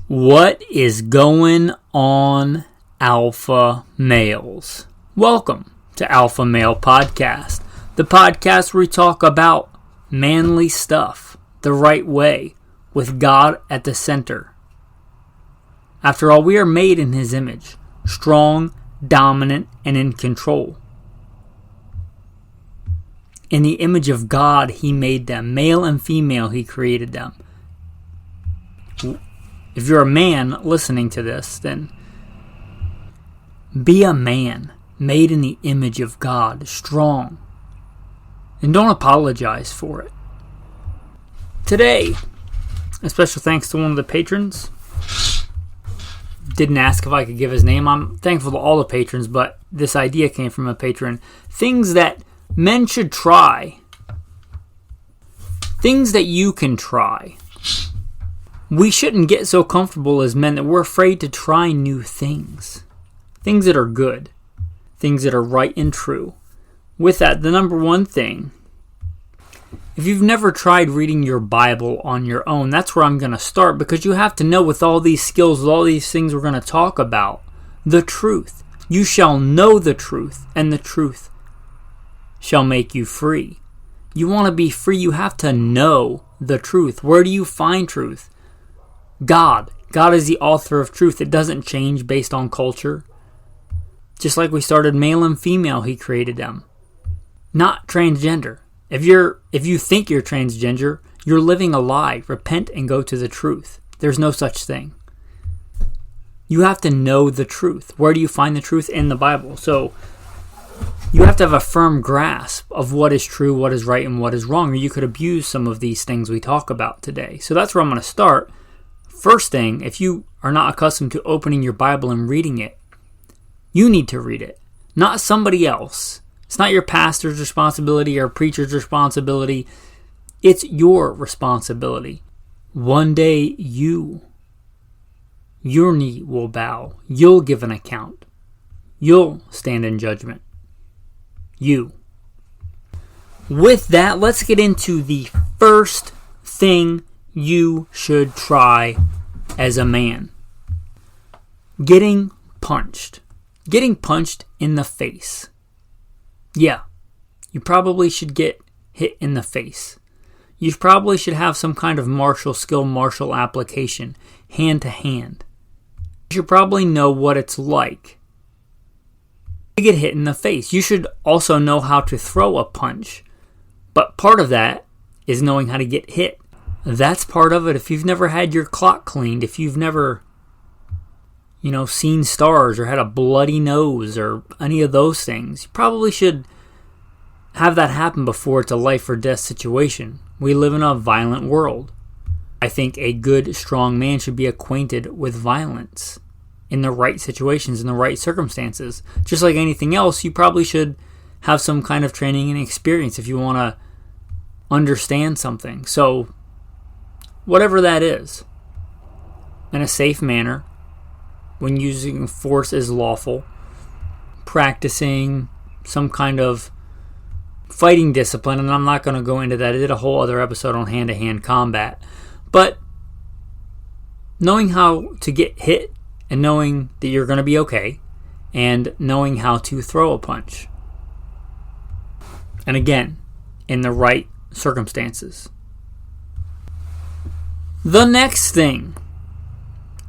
What is going on, alpha males? Welcome to Alpha Male Podcast, the podcast where we talk about manly stuff the right way with God at the center. After all, we are made in His image, strong, dominant, and in control. In the image of God, He made them. Male and female, He created them. If you're a man listening to this, then be a man made in the image of God, strong. And don't apologize for it. Today, a special thanks to one of the patrons. Didn't ask if I could give his name. I'm thankful to all the patrons, but this idea came from a patron. Things that men should try. Things that you can try. We shouldn't get so comfortable as men that we're afraid to try new things. Things that are good. Things that are right and true. With that, the number one thing, if you've never tried reading your Bible on your own, that's where I'm going to start, because you have to know with all these skills, with all these things we're going to talk about, the truth. You shall know the truth, and the truth shall make you free. You want to be free, you have to know the truth. Where do you find truth? God. God is the author of truth. It doesn't change based on culture. Just like we started male and female, He created them. Not transgender. If you think you're transgender, you're living a lie. Repent and go to the truth. There's no such thing. You have to know the truth. Where do you find the truth? In the Bible. So you have to have a firm grasp of what is true, what is right, and what is wrong, or you could abuse some of these things we talk about today. So that's where I'm going to start. First thing, if you are not accustomed to opening your Bible and reading it, you need to read it, not somebody else. It's not your pastor's responsibility or preacher's responsibility. It's your responsibility. One day your knee will bow. You'll give an account. You'll stand in judgment. You. With that, let's get into the first thing you should try as a man. Getting punched. Getting punched in the face. Yeah, you probably should get hit in the face. You probably should have some kind of martial skill, martial application, hand to hand. You should probably know what it's like to get hit in the face. You should also know how to throw a punch. But part of that is knowing how to get hit. That's part of it. If you've never had your clock cleaned, if you've never, seen stars or had a bloody nose or any of those things, you probably should have that happen before it's a life or death situation. We live in a violent world. I think a good, strong man should be acquainted with violence in the right situations, in the right circumstances. Just like anything else, you probably should have some kind of training and experience if you want to understand something. So, whatever that is, in a safe manner, when using force is lawful, practicing some kind of fighting discipline, and I'm not going to go into that. I did a whole other episode on hand-to-hand combat. But knowing how to get hit and knowing that you're going to be okay and knowing how to throw a punch. And again, in the right circumstances. The next thing,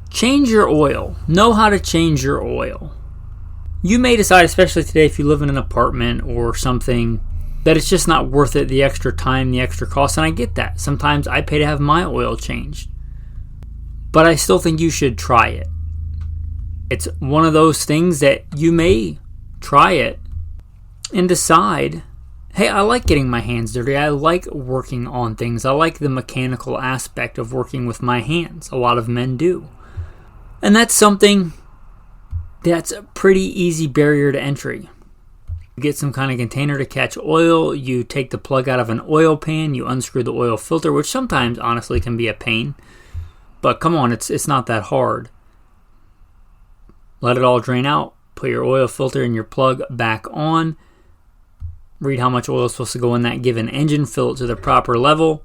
change your oil. Know how to change your oil. You may decide, especially today if you live in an apartment or something, that it's just not worth it, the extra time, the extra cost, and I get that. Sometimes I pay to have my oil changed. But I still think you should try it. It's one of those things that you may try it and decide, hey, I like getting my hands dirty. I like working on things. I like the mechanical aspect of working with my hands. A lot of men do. And that's something that's a pretty easy barrier to entry. You get some kind of container to catch oil. You take the plug out of an oil pan. You unscrew the oil filter, which sometimes, honestly, can be a pain. But come on, it's not that hard. Let it all drain out. Put your oil filter and your plug back on. Read how much oil is supposed to go in that given engine. Fill it to the proper level.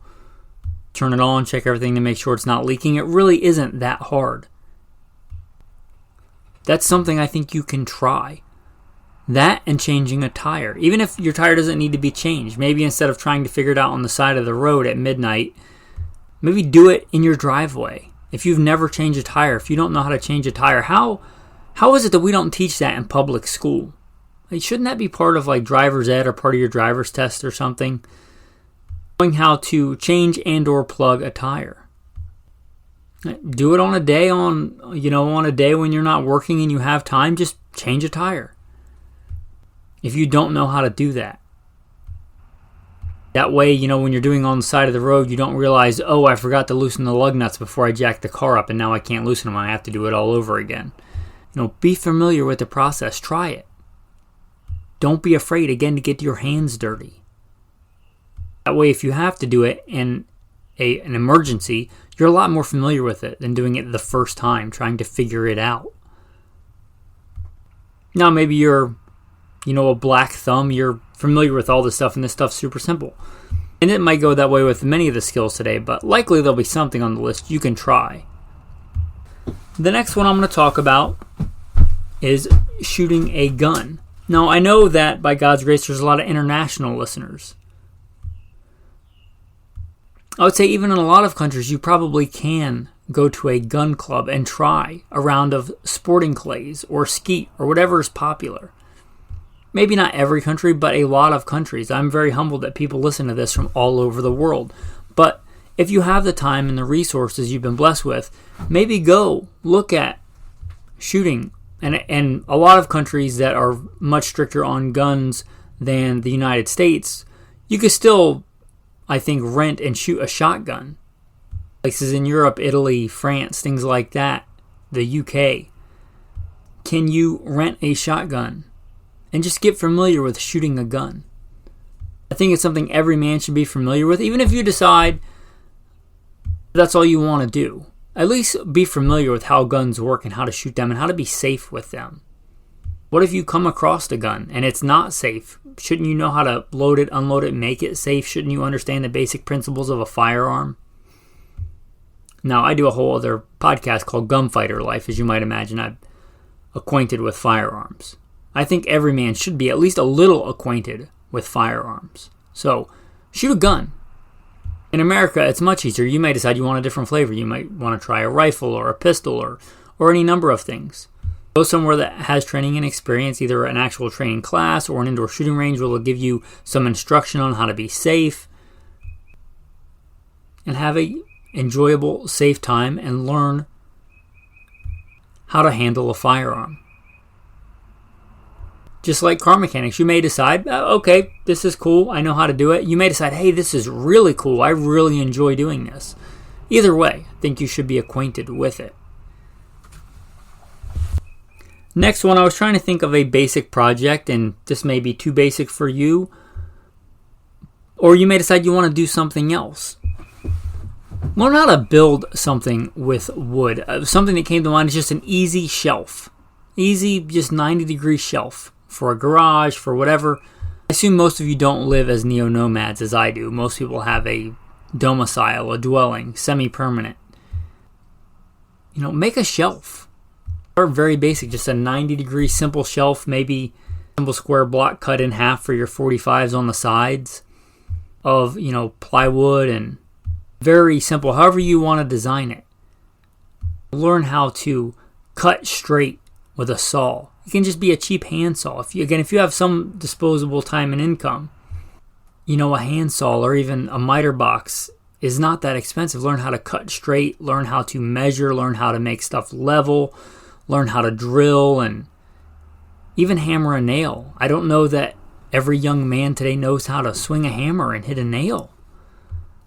turn it on, check everything to make sure it's not leaking. It really isn't that hard. That's something I think you can try. That and changing a tire. Even if your tire doesn't need to be changed, maybe instead of trying to figure it out on the side of the road at midnight, maybe do it in your driveway. If you've never changed a tire, if you don't know how to change a tire, how is it that we don't teach that in public school? Like, shouldn't that be part of like driver's ed or part of your driver's test or something? Knowing how to change and or plug a tire. Do it on a day when you're not working and you have time, just change a tire. If you don't know how to do that. That way, when you're doing on the side of the road, you don't realize, oh, I forgot to loosen the lug nuts before I jacked the car up and now I can't loosen them. I have to do it all over again. Be familiar with the process. Try it. Don't be afraid, again, to get your hands dirty. That way, if you have to do it in an emergency, you're a lot more familiar with it than doing it the first time, trying to figure it out. Now, maybe you're, a black thumb, you're familiar with all this stuff, and this stuff's super simple. And it might go that way with many of the skills today, but likely there'll be something on the list you can try. The next one I'm going to talk about is shooting a gun. Now, I know that by God's grace, there's a lot of international listeners. I would say even in a lot of countries, you probably can go to a gun club and try a round of sporting clays or skeet or whatever is popular. Maybe not every country, but a lot of countries. I'm very humbled that people listen to this from all over the world. But if you have the time and the resources you've been blessed with, maybe go look at shooting. And a lot of countries that are much stricter on guns than the United States, you could still, I think, rent and shoot a shotgun. Places in Europe, Italy, France, things like that, the UK. Can you rent a shotgun and just get familiar with shooting a gun? I think it's something every man should be familiar with, even if you decide that's all you want to do. At least be familiar with how guns work and how to shoot them and how to be safe with them. What if you come across a gun and it's not safe? Shouldn't you know how to load it, unload it, make it safe? Shouldn't you understand the basic principles of a firearm? Now, I do a whole other podcast called Gunfighter Life. As you might imagine, I'm acquainted with firearms. I think every man should be at least a little acquainted with firearms. So, shoot a gun. In America, it's much easier. You may decide you want a different flavor. You might want to try a rifle or a pistol or any number of things. Go somewhere that has training and experience, either an actual training class or an indoor shooting range where they'll give you some instruction on how to be safe and have a enjoyable, safe time and learn how to handle a firearm. Just like car mechanics, you may decide, okay, this is cool, I know how to do it. You may decide, hey, this is really cool, I really enjoy doing this. Either way, I think you should be acquainted with it. Next one, I was trying to think of a basic project, and this may be too basic for you. Or you may decide you want to do something else. Learn how to build something with wood. Something that came to mind is just an easy shelf. Easy, just 90-degree shelf. For a garage, for whatever. I assume most of you don't live as neo-nomads as I do. Most people have a domicile, a dwelling, semi-permanent. Make a shelf. Or very basic, just a 90-degree simple shelf, maybe a simple square block cut in half for your 45s on the sides of, plywood, and very simple, however you want to design it. Learn how to cut straight with a saw. It can just be a cheap handsaw. If you have some disposable time and income, a handsaw or even a miter box is not that expensive. Learn how to cut straight, learn how to measure, learn how to make stuff level, learn how to drill, and even hammer a nail. I don't know that every young man today knows how to swing a hammer and hit a nail.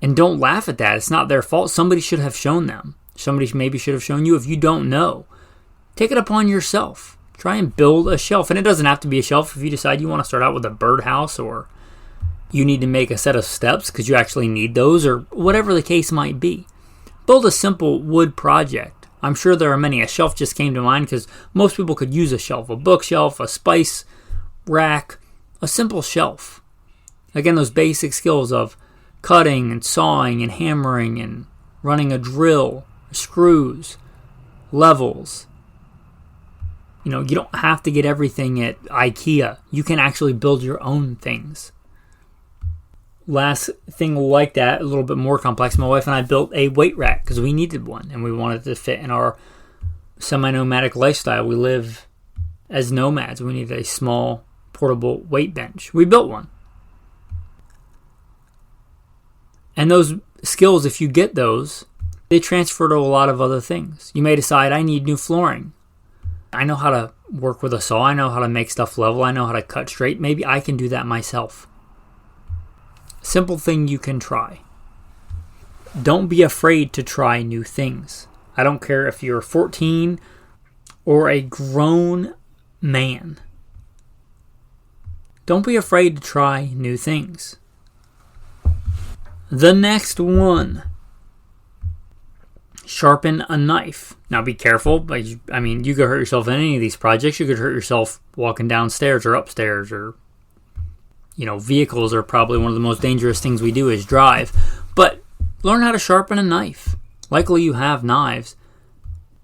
And don't laugh at that. It's not their fault. Somebody should have shown them. Somebody maybe should have shown you. If you don't know, take it upon yourself. Try and build a shelf. And it doesn't have to be a shelf if you decide you want to start out with a birdhouse, or you need to make a set of steps because you actually need those, or whatever the case might be. Build a simple wood project. I'm sure there are many. A shelf just came to mind because most people could use a shelf. A bookshelf, a spice rack, a simple shelf. Again, those basic skills of cutting and sawing and hammering and running a drill, screws, levels. You don't have to get everything at IKEA. You can actually build your own things. Last thing like that, a little bit more complex, my wife and I built a weight rack because we needed one and we wanted to fit in our semi-nomadic lifestyle. We live as nomads. We needed a small, portable weight bench. We built one. And those skills, if you get those, they transfer to a lot of other things. You may decide, I need new flooring. I know how to work with a saw. I know how to make stuff level. I know how to cut straight. Maybe I can do that myself. Simple thing you can try. Don't be afraid to try new things. I don't care if you're 14 or a grown man. Don't be afraid to try new things. The next one. Sharpen a knife. Now be careful. You could hurt yourself in any of these projects. You could hurt yourself walking downstairs or upstairs, or vehicles are probably one of the most dangerous things we do is drive. But learn how to sharpen a knife. Likely you have knives.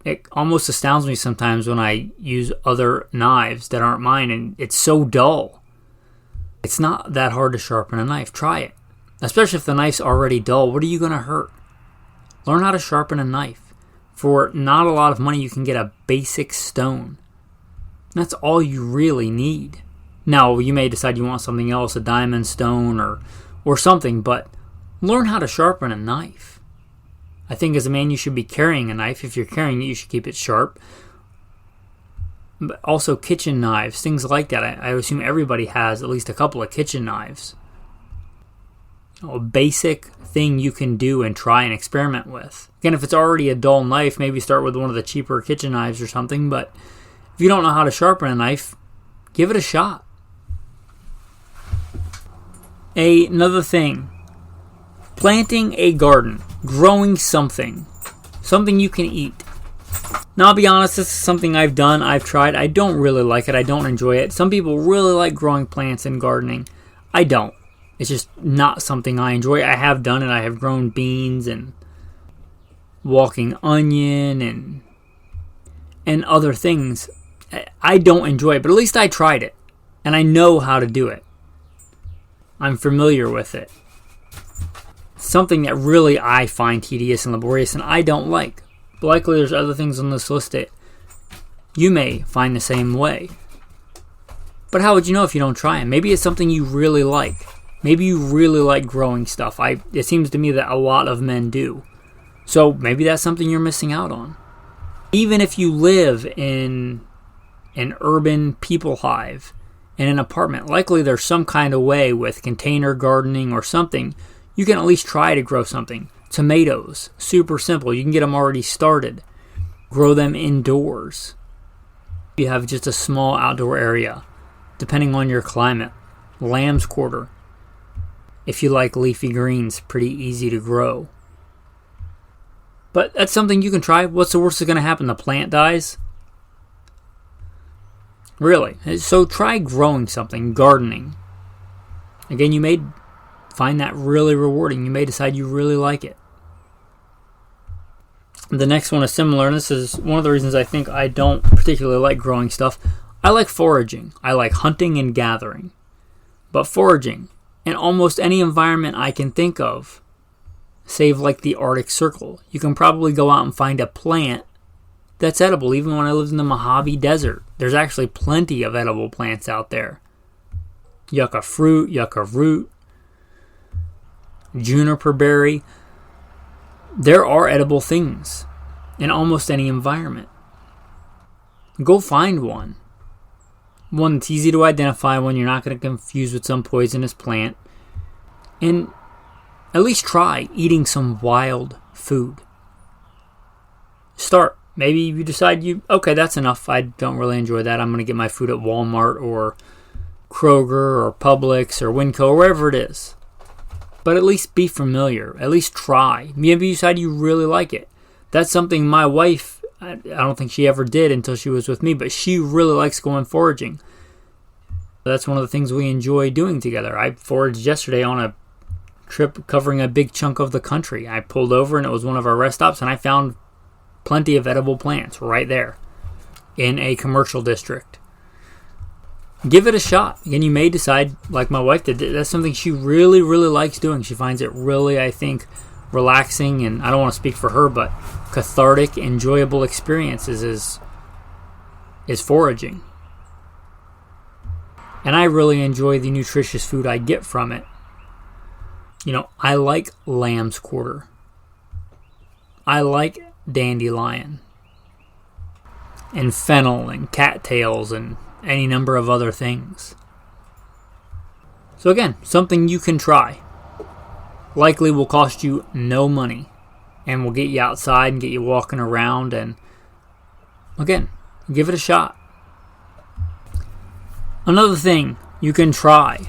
It almost astounds me sometimes when I use other knives that aren't mine, and it's so dull. It's not that hard to sharpen a knife. Try it. Especially if the knife's already dull. What are you going to hurt? Learn how to sharpen a knife. For not a lot of money, you can get a basic stone. That's all you really need. Now, you may decide you want something else, a diamond stone or something, but learn how to sharpen a knife. I think as a man, you should be carrying a knife. If you're carrying it, you should keep it sharp. But also kitchen knives, things like that. I assume everybody has at least a couple of kitchen knives. A basic thing you can do and try and experiment with. Again, if it's already a dull knife, maybe start with one of the cheaper kitchen knives or something. But if you don't know how to sharpen a knife, give it a shot. Another thing. Planting a garden. Growing something. Something you can eat. Now, I'll be honest, this is something I've done, I've tried. I don't really like it. I don't enjoy it. Some people really like growing plants and gardening. I don't. It's just not something I enjoy. I have done it. I have grown beans and walking onion and other things. I don't enjoy it, but at least I tried it. And I know how to do it. I'm familiar with it. Something that really I find tedious and laborious and I don't like. But likely there's other things on this list that you may find the same way. But how would you know if you don't try it? Maybe it's something you really like. Maybe you really like growing stuff. It seems to me that a lot of men do. So maybe that's something you're missing out on. Even if you live in an urban people hive, in an apartment, likely there's some kind of way with container gardening or something, you can at least try to grow something. Tomatoes, super simple. You can get them already started. Grow them indoors. You have just a small outdoor area, depending on your climate. Lamb's quarter. If you like leafy greens, pretty easy to grow. But that's something you can try. What's the worst that's going to happen? The plant dies? Really? So try growing something, gardening. Again, you may find that really rewarding. You may decide you really like it. The next one is similar, and this is one of the reasons I think I don't particularly like growing stuff. I like foraging. I like hunting and gathering. But foraging, in almost any environment I can think of, save like the Arctic Circle, you can probably go out and find a plant that's edible. Even when I lived in the Mojave Desert, there's actually plenty of edible plants out there. Yucca fruit, yucca root, juniper berry. There are edible things in almost any environment. Go find one. One that's easy to identify, one you're not going to confuse with some poisonous plant. And at least try eating some wild food. Start. Maybe you decide okay, that's enough. I don't really enjoy that. I'm going to get my food at Walmart or Kroger or Publix or Winco or wherever it is. But at least be familiar. At least try. Maybe you decide you really like it. That's something my wife, I don't think she ever did until she was with me, but she really likes going foraging. That's one of the things we enjoy doing together. I foraged yesterday on a trip covering a big chunk of the country. I pulled over and it was one of our rest stops, and I found plenty of edible plants right there in a commercial district. Give it a shot. Again, you may decide, like my wife did, that's something she really, really likes doing. She finds it really, I think, relaxing, and I don't want to speak for her, but cathartic, enjoyable experiences is foraging. And I really enjoy the nutritious food I get from it. I like lamb's quarter. I like dandelion and fennel and cattails and any number of other things. So again, something you can try. Likely will cost you no money and will get you outside and get you walking around, and again, give it a shot. Another thing you can try,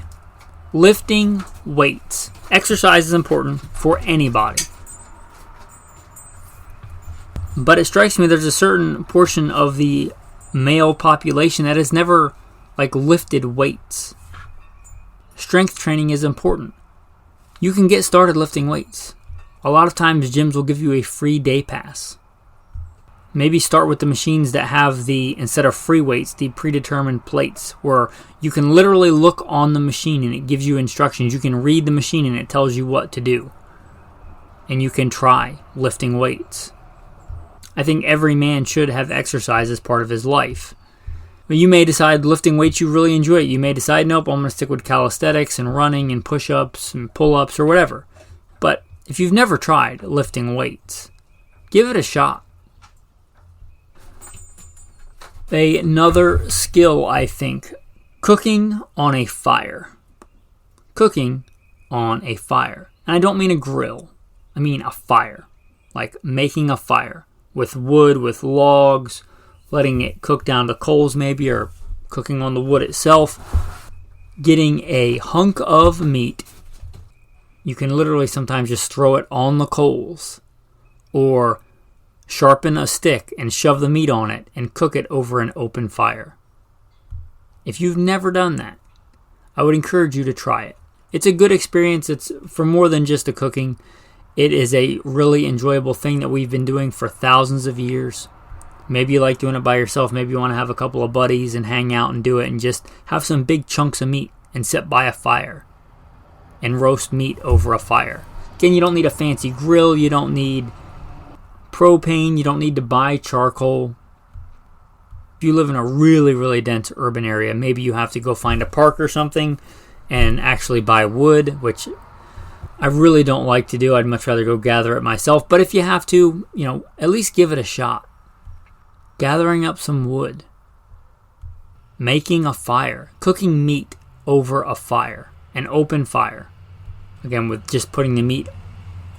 lifting weights. Exercise is important for anybody. But it strikes me there's a certain portion of the male population that has never lifted weights. Strength training is important. You can get started lifting weights. A lot of times gyms will give you a free day pass. Maybe start with the machines that have instead of free weights, the predetermined plates, where you can literally look on the machine and it gives you instructions. You can read the machine and it tells you what to do. And you can try lifting weights. I think every man should have exercise as part of his life. But you may decide lifting weights you really enjoy it. You may decide, nope, I'm going to stick with calisthenics and running and push-ups and pull-ups or whatever. But if you've never tried lifting weights, give it a shot. Another skill, I think, cooking on a fire. Cooking on a fire. And I don't mean a grill. I mean a fire. Like making a fire with wood, with logs, letting it cook down to coals maybe, or cooking on the wood itself. Getting a hunk of meat. You can literally sometimes just throw it on the coals. Or sharpen a stick and shove the meat on it and cook it over an open fire. If you've never done that, I would encourage you to try it. It's a good experience. It's for more than just the cooking. It is a really enjoyable thing that we've been doing for thousands of years. Maybe you like doing it by yourself. Maybe you want to have a couple of buddies and hang out and do it and just have some big chunks of meat and sit by a fire and roast meat over a fire. Again, you don't need a fancy grill. You don't need propane. You don't need to buy charcoal. If you live in a really, really dense urban area, maybe you have to go find a park or something and actually buy wood, which I really don't like to do. I'd much rather go gather it myself. But if you have to, at least give it a shot. Gathering up some wood. Making a fire. Cooking meat over a fire. An open fire. Again, with just putting the meat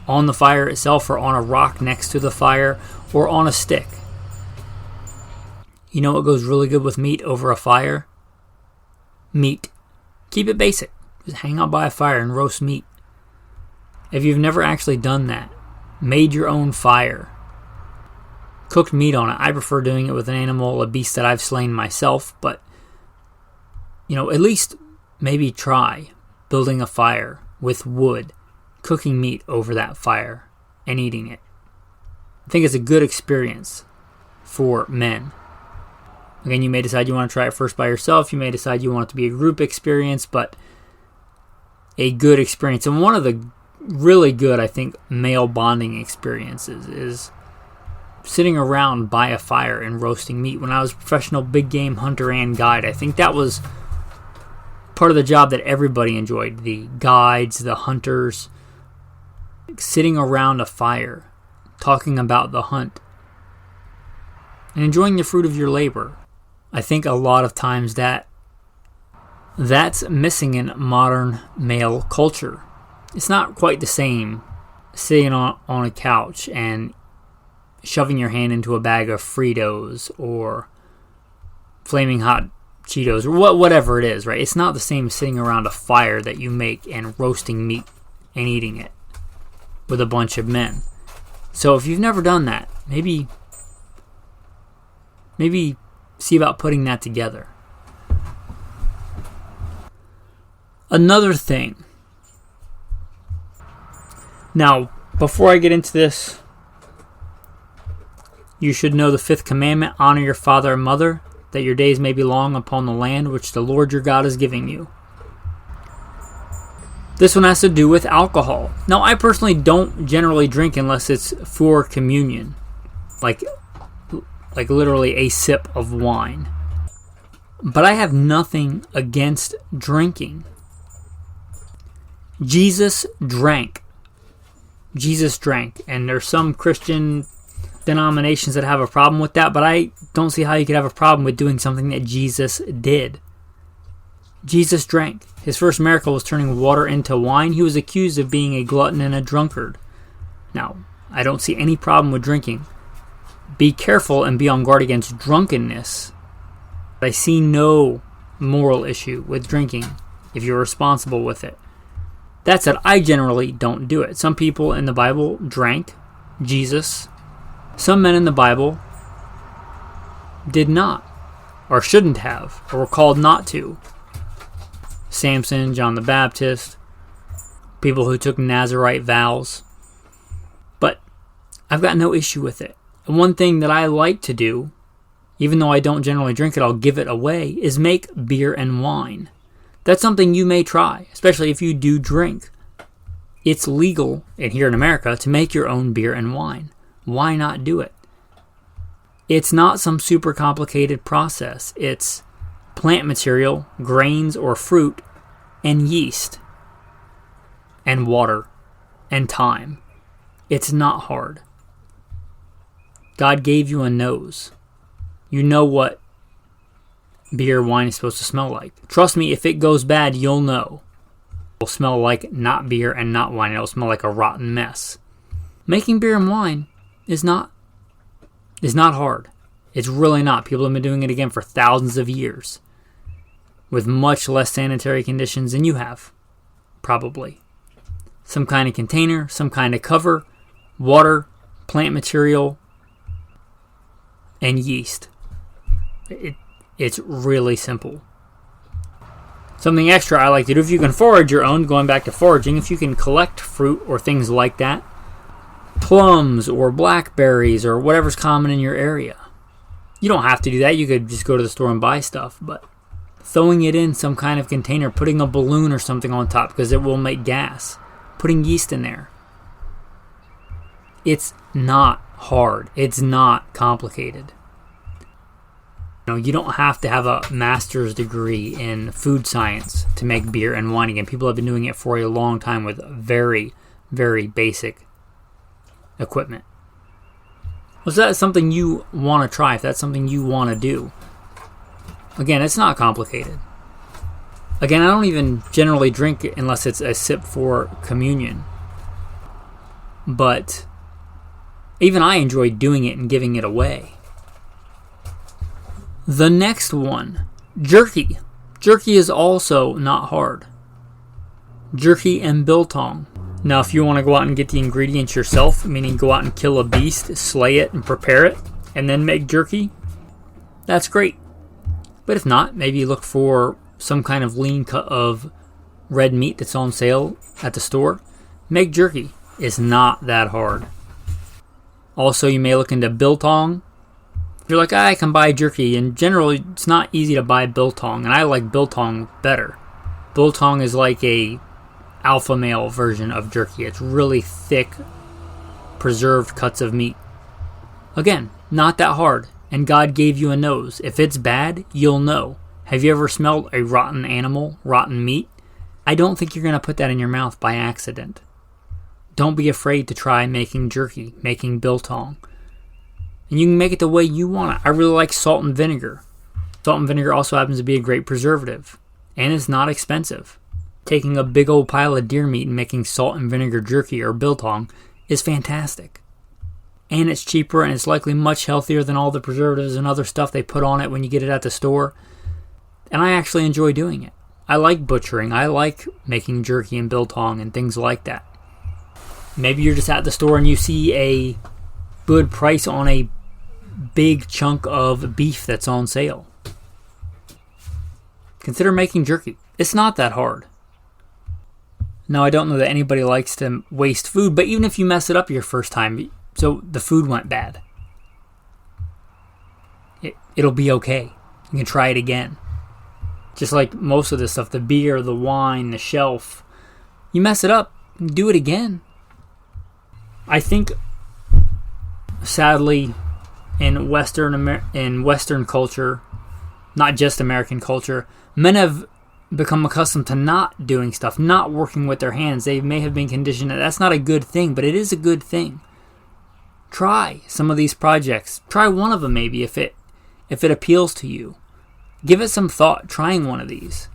on the fire itself or on a rock next to the fire or on a stick. You know what goes really good with meat over a fire? Meat. Keep it basic. Just hang out by a fire and roast meat. If you've never actually done that, made your own fire, cooked meat on it. I prefer doing it with an animal, a beast that I've slain myself, but at least maybe try building a fire with wood, cooking meat over that fire and eating it. I think it's a good experience for men. Again, you may decide you want to try it first by yourself. You may decide you want it to be a group experience, but a good experience. And one of the really good, I think, male bonding experiences is sitting around by a fire and roasting meat. When I was a professional big game hunter and guide, I think that was part of the job that everybody enjoyed. The guides, the hunters, sitting around a fire, talking about the hunt, and enjoying the fruit of your labor. I think a lot of times that's missing in modern male culture. It's not quite the same sitting on a couch and shoving your hand into a bag of Fritos or Flaming Hot Cheetos or whatever it is, right? It's not the same as sitting around a fire that you make and roasting meat and eating it with a bunch of men. So if you've never done that, maybe see about putting that together. Another thing Now, before I get into this, you should know the 5th commandment: honor your father and mother, that your days may be long upon the land which the Lord your God is giving you. This one has to do with alcohol. Now, I personally don't generally drink unless it's for communion, like literally a sip of wine. But I have nothing against drinking. Jesus drank. And there's some Christian denominations that have a problem with that, but I don't see how you could have a problem with doing something that Jesus did. Jesus drank. His first miracle was turning water into wine. He was accused of being a glutton and a drunkard. Now, I don't see any problem with drinking. Be careful and be on guard against drunkenness. I see no moral issue with drinking if you're responsible with it. That said, I generally don't do it. Some people in the Bible drank. Jesus. Some men in the Bible did not, or shouldn't have, or were called not to. Samson, John the Baptist, people who took Nazirite vows. But I've got no issue with it. And one thing that I like to do, even though I don't generally drink it, I'll give it away, is make beer and wine. That's something you may try, especially if you do drink. It's legal here in America to make your own beer and wine. Why not do it? It's not some super complicated process. It's plant material, grains or fruit, and yeast, and water, and time. It's not hard. God gave you a nose. You know what beer, wine is supposed to smell like. Trust me, if it goes bad, you'll know. It will smell like not beer and not wine. It will smell like a rotten mess. Making beer and wine is not hard. It's really not. People have been doing it again for thousands of years with much less sanitary conditions than you have, probably. Some kind of container, some kind of cover, water, plant material, and yeast. It's really simple. Something extra I like to do, if you can forage your own, going back to foraging, if you can collect fruit or things like that, plums or blackberries or whatever's common in your area. You don't have to do that. You could just go to the store and buy stuff, but throwing it in some kind of container, putting a balloon or something on top because it will make gas, putting yeast in there. It's not hard. It's not complicated. You don't have to have a master's degree in food science to make beer and wine again. People have been doing it for a long time with very, very basic equipment. Well, so that's something you want to try, if that's something you want to do. Again, it's not complicated. Again, I don't even generally drink it unless it's a sip for communion. But even I enjoy doing it and giving it away. The next one, jerky. Jerky is also not hard. Jerky and biltong. Now, if you want to go out and get the ingredients yourself, meaning go out and kill a beast, slay it, and prepare it, and then make jerky, that's great. But if not, maybe look for some kind of lean cut of red meat that's on sale at the store. Make jerky. It's not that hard. Also, you may look into biltong. You're like, I can buy jerky, and generally it's not easy to buy biltong, and I like biltong better. Biltong is like a alpha male version of jerky. It's really thick, preserved cuts of meat. Again, not that hard, and God gave you a nose. If it's bad, you'll know. Have you ever smelled a rotten animal, rotten meat? I don't think you're going to put that in your mouth by accident. Don't be afraid to try making jerky, making biltong. And you can make it the way you want it. I really like salt and vinegar. Salt and vinegar also happens to be a great preservative. And it's not expensive. Taking a big old pile of deer meat and making salt and vinegar jerky or biltong is fantastic. And it's cheaper, and it's likely much healthier than all the preservatives and other stuff they put on it when you get it at the store. And I actually enjoy doing it. I like butchering. I like making jerky and biltong and things like that. Maybe you're just at the store and you see a good price on a big chunk of beef that's on sale. Consider making jerky. It's not that hard. Now, I don't know that anybody likes to waste food, but even if you mess it up your first time, so the food went bad, it'll be okay. You can try it again. Just like most of this stuff, the beer, the wine, the shelf, you mess it up, do it again. I think, sadly, in Western culture, not just American culture, men have become accustomed to not doing stuff, not working with their hands. They may have been conditioned that that's not a good thing, but it is a good thing. Try some of these projects. Try one of them maybe if it appeals to you. Give it some thought, trying one of these.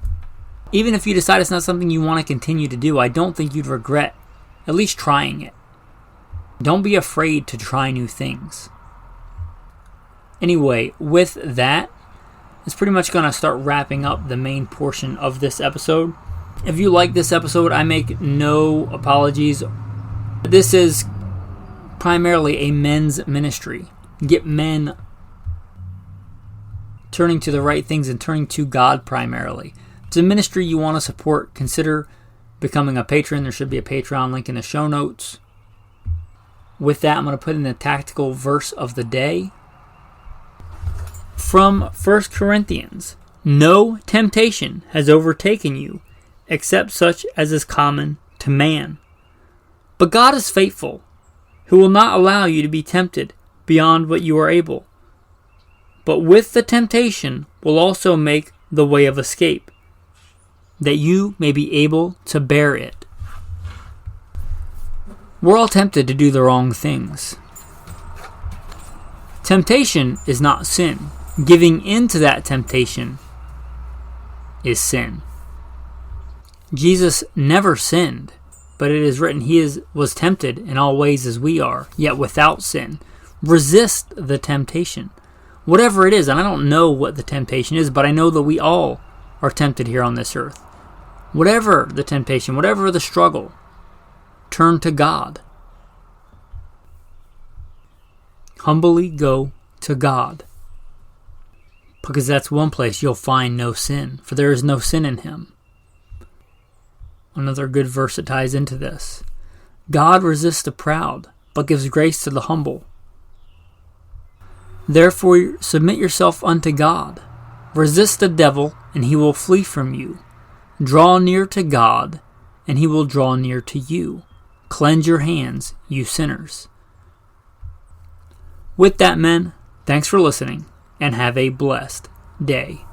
Even if you decide it's not something you want to continue to do, I don't think you'd regret at least trying it. Don't be afraid to try new things. Anyway, with that, it's pretty much going to start wrapping up the main portion of this episode. If you like this episode, I make no apologies. This is primarily a men's ministry. Get men turning to the right things and turning to God primarily. If it's a ministry you want to support, consider becoming a patron. There should be a Patreon link in the show notes. With that, I'm going to put in the tactical verse of the day. From 1 Corinthians, no temptation has overtaken you, except such as is common to man. But God is faithful, who will not allow you to be tempted beyond what you are able, but with the temptation will also make the way of escape, that you may be able to bear it. We're all tempted to do the wrong things. Temptation is not sin. Giving in to that temptation is sin. Jesus never sinned, but it is written he was tempted in all ways as we are, yet without sin. Resist the temptation. Whatever it is, and I don't know what the temptation is, but I know that we all are tempted here on this earth. Whatever the temptation, whatever the struggle, turn to God. Humbly go to God. Because that's one place you'll find no sin, for there is no sin in him. Another good verse that ties into this. God resists the proud, but gives grace to the humble. Therefore submit yourself unto God. Resist the devil, and he will flee from you. Draw near to God, and he will draw near to you. Cleanse your hands, you sinners. With that, men, thanks for listening, and have a blessed day.